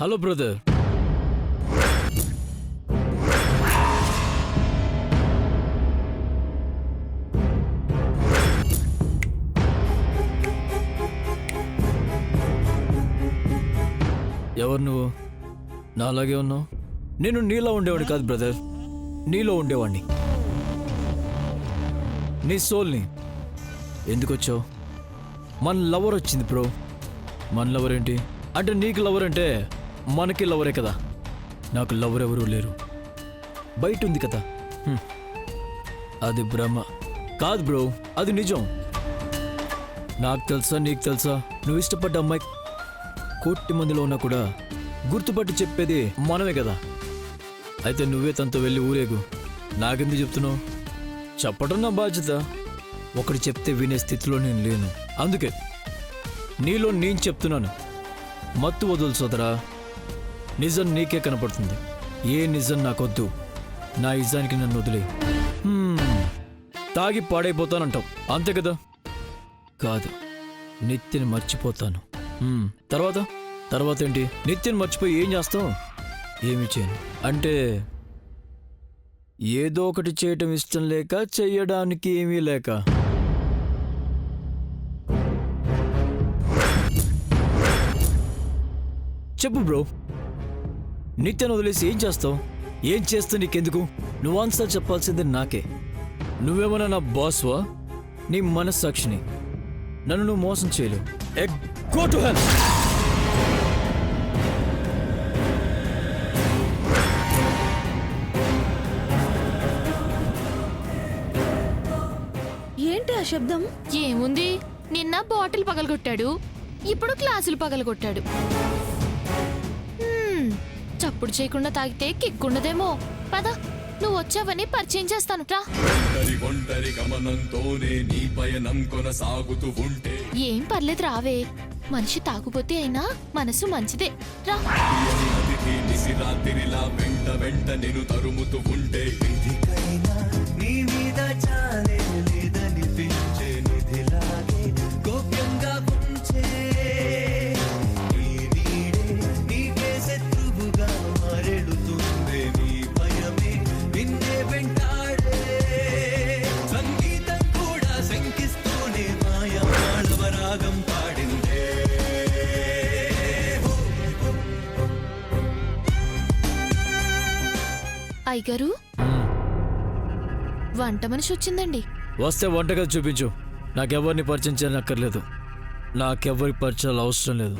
Hello brother. ఎవరు నువ్వు? నా అలాగే ఉన్నావు. నేను నీలో ఉండేవాడిని కాదు బ్రదర్, నీలో ఉండేవాడిని. నీ సోల్ని. ఎందుకు వచ్చావు? మన లవర్ వచ్చింది బ్రో. మన లవర్ ఏంటి అంటే నీకు లవర్ అంటే మనకి లవరే కదా. నాకు లవర్ ఎవరూ లేరు, బయట ఉంది కదా. అది భ్రమ కాదు బ్రో, అది నిజం. నాకు తెలుసా నీకు తెలుసా, నువ్వు ఇష్టపడ్డ అమ్మాయి కోటి మందిలో ఉన్నా కూడా గుర్తుపట్టి చెప్పేది మనమే కదా. అయితే నువ్వే తనతో వెళ్ళి ఊరేగు. నాకెందుకు చెప్తున్నావు? చెప్పడం నా బాధ్యత. ఒకటి చెప్తే వినే స్థితిలో నేను లేను. అందుకే నీలో నేను చెప్తున్నాను. మత్తు వదులు సోదరా, నిజం నీకే కనపడుతుంది. ఏ నిజం నాకొద్దు. నా నిజానికి నన్ను వదిలే. తాగి పాడైపోతానంటావు అంతే కదా? కాదు, నిత్యని మర్చిపోతాను. తర్వాత ఏంటి? నిత్యని మర్చిపోయి ఏం చేస్తావు? ఏమి చేయను. అంటే ఏదో ఒకటి చేయటం ఇష్టం లేక, చెయ్యడానికి ఏమీ లేక. చెప్పు బ్రో, నిత్యను వదిలేసి ఏం చేస్తావు? ఏం చేస్తా నీకెందుకు? నువ్వు ఆన్సర్ చెప్పాల్సింది నాకే. నువ్వేమన్నా నా బాస్వా? నీ మనస్సాక్షిని. నన్ను నువ్వు మోసం చేయలేవు. Go to hell. ఏంటి ఆ శబ్దం? ఏముంది, నిన్న బాటిల్ పగలగొట్టాడు, ఇప్పుడు గ్లాసులు పగలగొట్టాడు. చప్పుడు చేయకుండా తాగితే కిక్కుండదేమో. పద, నువ్వు వచ్చావని పరిచయం చేస్తాను రా. ఏం పర్లేదు రావే. మనిషి తాగుపోతే అయినా మనసు మంచిదే రా. అయ్యగారు, వంట మనిషి వచ్చిందండి. వస్తే వంటగది చూపించు. నాకెవరిని పరిచయం చేయనక్కర్లేదు. నాకెవరి పరిచయాలు అవసరం లేదు.